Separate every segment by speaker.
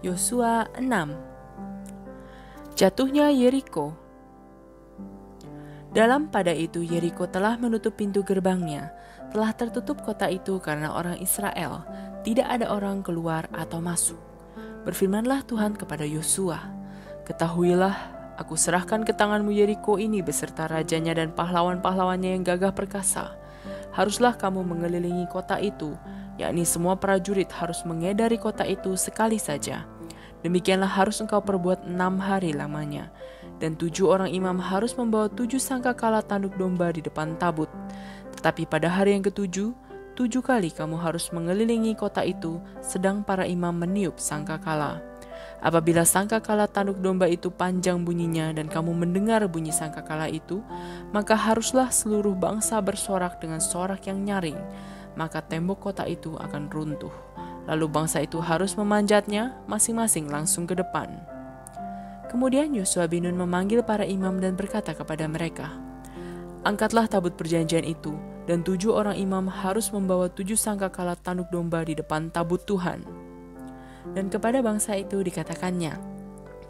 Speaker 1: Yosua 6. Jatuhnya Yeriko. Dalam pada itu Yeriko telah menutup pintu gerbangnya, telah tertutup kota itu karena orang Israel, tidak ada orang keluar atau masuk. Berfirmanlah Tuhan kepada Yosua, "Ketahuilah, aku serahkan ke tanganmu Yeriko ini beserta rajanya dan pahlawan-pahlawannya yang gagah perkasa. Haruslah kamu mengelilingi kota itu, yakni semua prajurit harus mengedari kota itu sekali saja. Demikianlah harus engkau perbuat 6 hari lamanya. Dan 7 orang imam harus membawa 7 sangkakala tanduk domba di depan tabut. Tetapi pada hari yang ketujuh, 7 kali kamu harus mengelilingi kota itu, sedang para imam meniup sangkakala. Apabila sangkakala tanduk domba itu panjang bunyinya dan kamu mendengar bunyi sangkakala itu, maka haruslah seluruh bangsa bersorak dengan sorak yang nyaring, maka tembok kota itu akan runtuh. Lalu bangsa itu harus memanjatnya masing-masing langsung ke depan." Kemudian Yosua bin Nun memanggil para imam dan berkata kepada mereka, "Angkatlah tabut perjanjian itu, dan 7 orang imam harus membawa 7 sangkakala tanduk domba di depan tabut Tuhan." Dan kepada bangsa itu dikatakannya,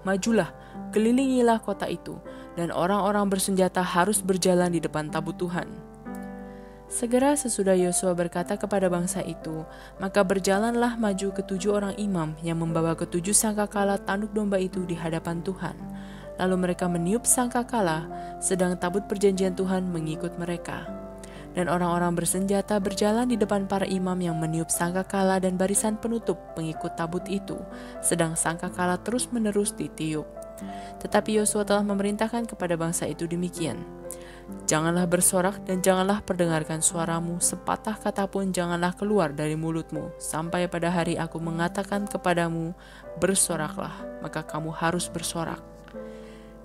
Speaker 1: "Majulah, kelilingilah kota itu, dan orang-orang bersenjata harus berjalan di depan tabut Tuhan." Segera sesudah Yosua berkata kepada bangsa itu, maka berjalanlah maju ke 7 orang imam yang membawa ke 7 sangkakala tanduk domba itu di hadapan Tuhan. Lalu mereka meniup sangkakala, sedang tabut perjanjian Tuhan mengikut mereka. Dan orang-orang bersenjata berjalan di depan para imam yang meniup sangkakala dan barisan penutup pengikut tabut itu, sedang sangkakala terus-menerus ditiup. Tetapi Yosua telah memerintahkan kepada bangsa itu demikian, "Janganlah bersorak dan janganlah perdengarkan suaramu, sepatah kata pun janganlah keluar dari mulutmu, sampai pada hari aku mengatakan kepadamu, bersoraklah, maka kamu harus bersorak."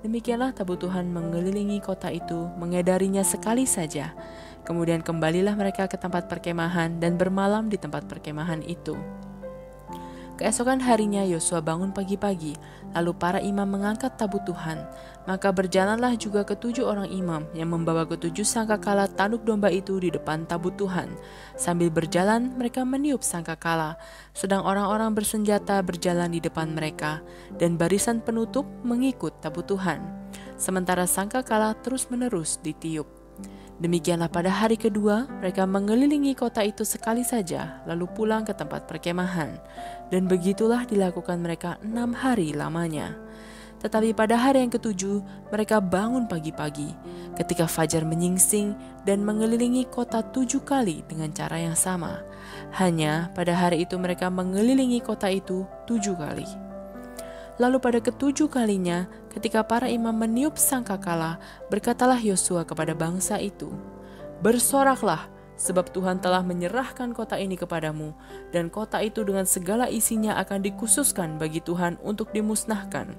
Speaker 1: Demikianlah tabut Tuhan mengelilingi kota itu, mengedarinya sekali saja. Kemudian kembalilah mereka ke tempat perkemahan dan bermalam di tempat perkemahan itu. Keesokan harinya Yosua bangun pagi-pagi, lalu para imam mengangkat tabut Tuhan. Maka berjalanlah juga ke 7 orang imam yang membawa ke 7 sangkakala tanduk domba itu di depan tabut Tuhan. Sambil berjalan mereka meniup sangkakala, sedang orang-orang bersenjata berjalan di depan mereka, dan barisan penutup mengikut tabut Tuhan. Sementara sangkakala terus-menerus ditiup. Demikianlah pada hari kedua, mereka mengelilingi kota itu sekali saja, lalu pulang ke tempat perkemahan. Dan begitulah dilakukan mereka 6 hari lamanya. Tetapi pada hari yang ketujuh, mereka bangun pagi-pagi, ketika fajar menyingsing, dan mengelilingi kota 7 kali dengan cara yang sama. Hanya pada hari itu mereka mengelilingi kota itu 7 kali. Lalu pada ke-7 kalinya, ketika para imam meniup sangkakala, berkatalah Yosua kepada bangsa itu, "Bersoraklah, sebab Tuhan telah menyerahkan kota ini kepadamu, dan kota itu dengan segala isinya akan dikhususkan bagi Tuhan untuk dimusnahkan.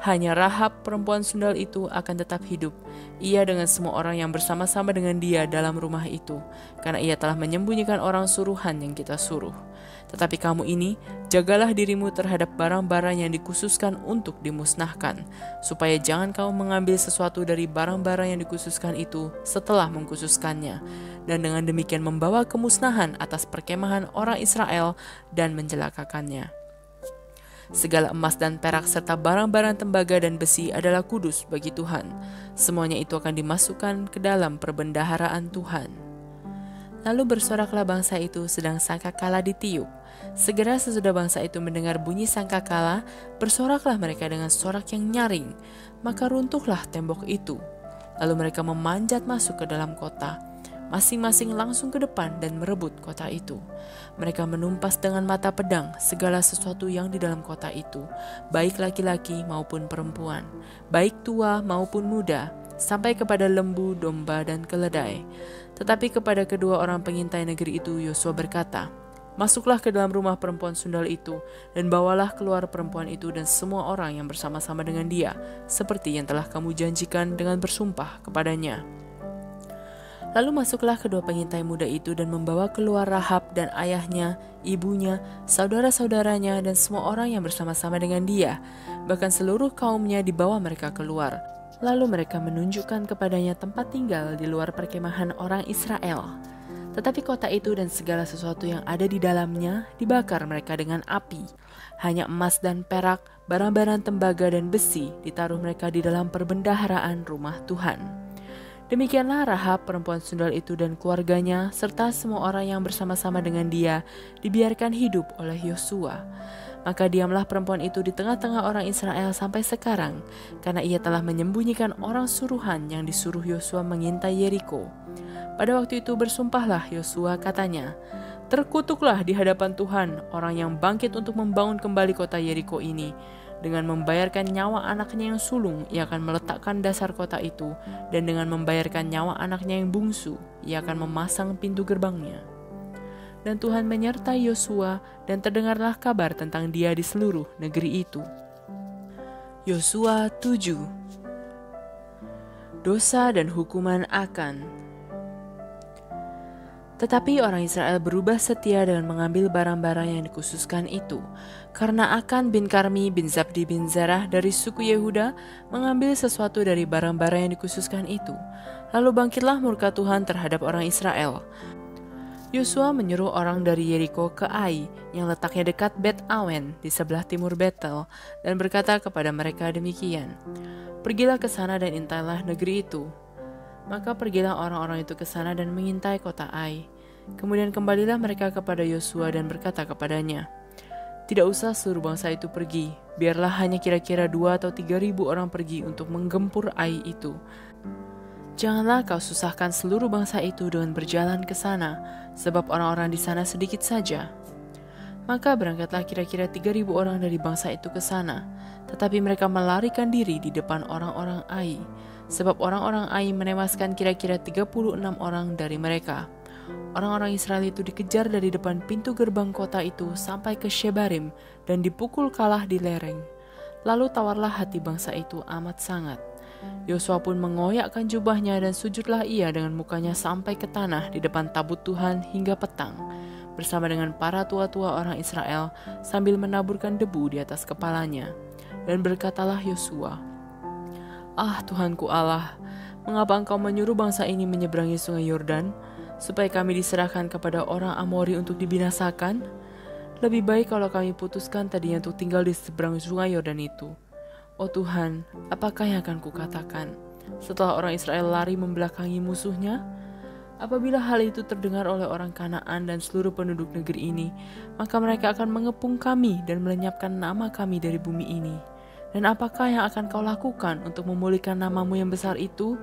Speaker 1: Hanya Rahab perempuan sundal itu akan tetap hidup, ia dengan semua orang yang bersama-sama dengan dia dalam rumah itu, karena ia telah menyembunyikan orang suruhan yang kita suruh. Tetapi kamu ini, jagalah dirimu terhadap barang-barang yang dikhususkan untuk dimusnahkan, supaya jangan kamu mengambil sesuatu dari barang-barang yang dikhususkan itu setelah mengkhususkannya, dan dengan demikian membawa kemusnahan atas perkemahan orang Israel dan mencelakakannya. Segala emas dan perak serta barang-barang tembaga dan besi adalah kudus bagi Tuhan. Semuanya itu akan dimasukkan ke dalam perbendaharaan Tuhan." Lalu bersoraklah bangsa itu sedang sangkakala ditiup. Segera sesudah bangsa itu mendengar bunyi sangkakala, bersoraklah mereka dengan sorak yang nyaring, maka runtuhlah tembok itu. Lalu mereka memanjat masuk ke dalam kota, masing-masing langsung ke depan dan merebut kota itu. Mereka menumpas dengan mata pedang segala sesuatu yang di dalam kota itu, baik laki-laki maupun perempuan, baik tua maupun muda, sampai kepada lembu, domba, dan keledai. Tetapi kepada kedua orang pengintai negeri itu Yosua berkata, "Masuklah ke dalam rumah perempuan sundal itu, dan bawalah keluar perempuan itu dan semua orang yang bersama-sama dengan dia, seperti yang telah kamu janjikan dengan bersumpah kepadanya." Lalu masuklah kedua pengintai muda itu dan membawa keluar Rahab dan ayahnya, ibunya, saudara-saudaranya, dan semua orang yang bersama-sama dengan dia. Bahkan seluruh kaumnya dibawa mereka keluar. Lalu mereka menunjukkan kepadanya tempat tinggal di luar perkemahan orang Israel. Tetapi kota itu dan segala sesuatu yang ada di dalamnya dibakar mereka dengan api. Hanya emas dan perak, barang-barang tembaga dan besi ditaruh mereka di dalam perbendaharaan rumah Tuhan. Demikianlah Rahab perempuan sundal itu dan keluarganya serta semua orang yang bersama-sama dengan dia dibiarkan hidup oleh Yosua. Maka diamlah perempuan itu di tengah-tengah orang Israel sampai sekarang, karena ia telah menyembunyikan orang suruhan yang disuruh Yosua mengintai Yeriko. Pada waktu itu bersumpahlah Yosua, katanya, "Terkutuklah di hadapan Tuhan orang yang bangkit untuk membangun kembali kota Yeriko ini. Dengan membayarkan nyawa anaknya yang sulung, ia akan meletakkan dasar kota itu, dan dengan membayarkan nyawa anaknya yang bungsu, ia akan memasang pintu gerbangnya." Dan Tuhan menyertai Yosua, dan terdengarlah kabar tentang dia di seluruh negeri itu. Yosua 7. Dosa dan hukuman Akan. Tetapi orang Israel berubah setia dengan mengambil barang-barang yang dikhususkan itu, karena Akan bin Karmi bin Zabdi bin Zerah dari suku Yehuda mengambil sesuatu dari barang-barang yang dikhususkan itu. Lalu bangkitlah murka Tuhan terhadap orang Israel. Yosua menyuruh orang dari Yeriko ke Ai, yang letaknya dekat Bet Awen di sebelah timur Betel, dan berkata kepada mereka demikian, "Pergilah ke sana dan intailah negeri itu." Maka pergilah orang-orang itu ke sana dan mengintai kota Ai. Kemudian kembalilah mereka kepada Yosua dan berkata kepadanya, "Tidak usah seluruh bangsa itu pergi, biarlah hanya kira-kira 2 atau 3.000 orang pergi untuk menggempur Ai itu. Janganlah kau susahkan seluruh bangsa itu dengan berjalan ke sana, sebab orang-orang di sana sedikit saja." Maka berangkatlah kira-kira 3.000 orang dari bangsa itu ke sana, tetapi mereka melarikan diri di depan orang-orang Ai. Sebab orang-orang Ai menewaskan kira-kira 36 orang dari mereka. Orang-orang Israel itu dikejar dari depan pintu gerbang kota itu sampai ke Shebarim dan dipukul kalah di lereng. Lalu tawarlah hati bangsa itu amat sangat. Yosua pun mengoyakkan jubahnya dan sujudlah ia dengan mukanya sampai ke tanah di depan tabut Tuhan hingga petang, bersama dengan para tua-tua orang Israel sambil menaburkan debu di atas kepalanya. Dan berkatalah Yosua, "Ah Tuhanku Allah, mengapa engkau menyuruh bangsa ini menyeberangi sungai Yordan, supaya kami diserahkan kepada orang Amori untuk dibinasakan? Lebih baik kalau kami putuskan tadinya untuk tinggal di seberang sungai Yordan itu. Oh Tuhan, apakah yang akan kukatakan setelah orang Israel lari membelakangi musuhnya? Apabila hal itu terdengar oleh orang Kanaan dan seluruh penduduk negeri ini, maka mereka akan mengepung kami dan melenyapkan nama kami dari bumi ini. Dan apakah yang akan kau lakukan untuk memulihkan namamu yang besar itu?"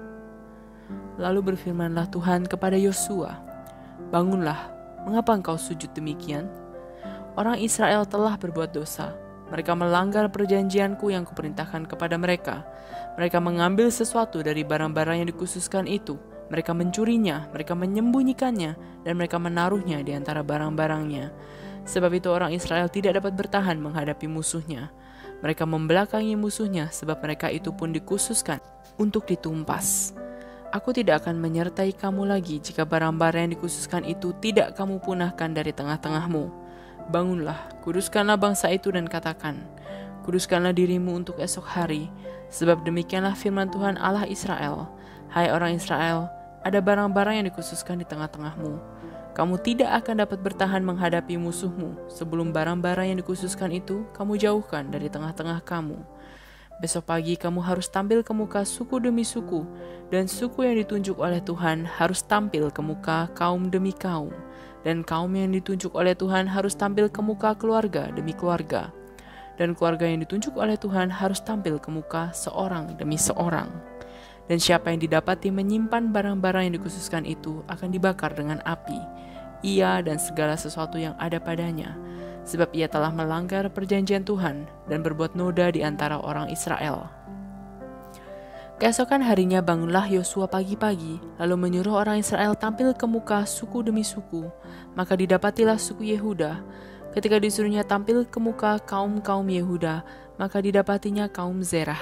Speaker 1: Lalu berfirmanlah Tuhan kepada Yosua, "Bangunlah, mengapa engkau sujud demikian? Orang Israel telah berbuat dosa. Mereka melanggar perjanjianku yang kuperintahkan kepada mereka. Mereka mengambil sesuatu dari barang-barang yang dikhususkan itu. Mereka mencurinya, mereka menyembunyikannya, dan mereka menaruhnya di antara barang-barangnya. Sebab itu orang Israel tidak dapat bertahan menghadapi musuhnya. Mereka membelakangi musuhnya sebab mereka itu pun dikhususkan untuk ditumpas. Aku tidak akan menyertai kamu lagi jika barang-barang yang dikhususkan itu tidak kamu punahkan dari tengah-tengahmu. Bangunlah, kuduskanlah bangsa itu dan katakan, kuduskanlah dirimu untuk esok hari, sebab demikianlah firman Tuhan Allah Israel. Hai orang Israel, ada barang-barang yang dikhususkan di tengah-tengahmu. Kamu tidak akan dapat bertahan menghadapi musuhmu sebelum barang-barang yang dikhususkan itu kamu jauhkan dari tengah-tengah kamu. Besok pagi kamu harus tampil ke muka suku demi suku, dan suku yang ditunjuk oleh Tuhan harus tampil ke muka kaum demi kaum, dan kaum yang ditunjuk oleh Tuhan harus tampil ke muka keluarga demi keluarga, dan keluarga yang ditunjuk oleh Tuhan harus tampil ke muka seorang demi seorang. Dan siapa yang didapati menyimpan barang-barang yang dikhususkan itu akan dibakar dengan api, ia dan segala sesuatu yang ada padanya, sebab ia telah melanggar perjanjian Tuhan dan berbuat noda di antara orang Israel. Keesokan harinya bangunlah Yosua pagi-pagi, lalu menyuruh orang Israel tampil ke muka suku demi suku. Maka didapatilah suku Yehuda. Ketika disuruhnya tampil ke muka kaum-kaum Yehuda, maka didapatinya kaum Zerah.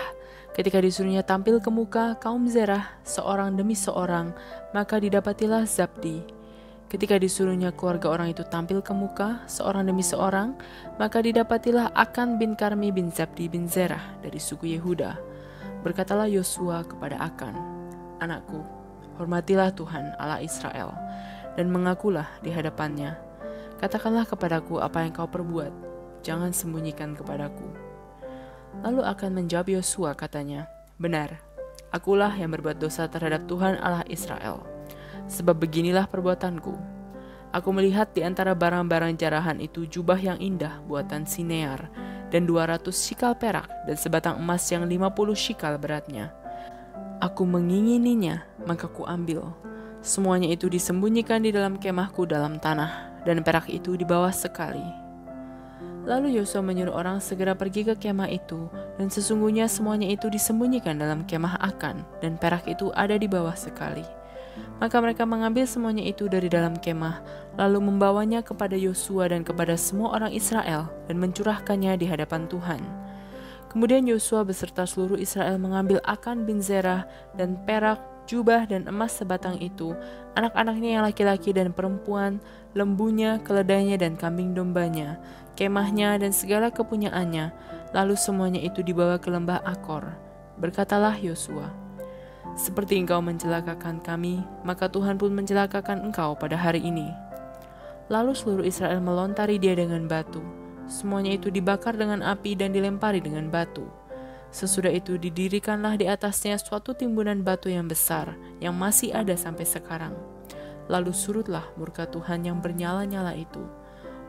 Speaker 1: Ketika disuruhnya tampil ke muka kaum Zerah, seorang demi seorang, maka didapatilah Zabdi. Ketika disuruhnya keluarga orang itu tampil ke muka, seorang demi seorang, maka didapatilah Akan bin Karmi bin Zabdi bin Zerah dari suku Yehuda. Berkatalah Yosua kepada Akan, "Anakku, hormatilah Tuhan Allah Israel, dan mengakulah di hadapannya. Katakanlah kepadaku apa yang kau perbuat, jangan sembunyikan kepadaku." Lalu akan menjawab Yosua katanya, "Benar, akulah yang berbuat dosa terhadap Tuhan Allah Israel. Sebab beginilah perbuatanku. Aku melihat di antara barang-barang jarahan itu jubah yang indah buatan Sinear, dan 200 shikal perak, dan sebatang emas yang 50 shikal beratnya. Aku mengingininya, maka ku ambil. Semuanya itu disembunyikan di dalam kemahku dalam tanah, dan perak itu di bawah sekali." Lalu Yosua menyuruh orang segera pergi ke kemah itu, dan sesungguhnya semuanya itu disembunyikan dalam kemah Akan, dan perak itu ada di bawah sekali. Maka mereka mengambil semuanya itu dari dalam kemah, lalu membawanya kepada Yosua dan kepada semua orang Israel, dan mencurahkannya di hadapan Tuhan. Kemudian Yosua beserta seluruh Israel mengambil Akan bin Zerah dan perak, jubah dan emas sebatang itu, anak-anaknya yang laki-laki dan perempuan, lembunya, keledainya dan kambing dombanya, kemahnya dan segala kepunyaannya, lalu semuanya itu dibawa ke lembah Akor. Berkatalah Yosua, "Seperti engkau mencelakakan kami, maka Tuhan pun mencelakakan engkau pada hari ini." Lalu seluruh Israel melontari dia dengan batu. Semuanya itu dibakar dengan api dan dilempari dengan batu. Sesudah itu didirikanlah di atasnya suatu timbunan batu yang besar, yang masih ada sampai sekarang. Lalu surutlah murka Tuhan yang bernyala-nyala itu.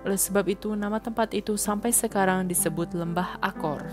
Speaker 1: Oleh sebab itu nama tempat itu sampai sekarang disebut Lembah Akor.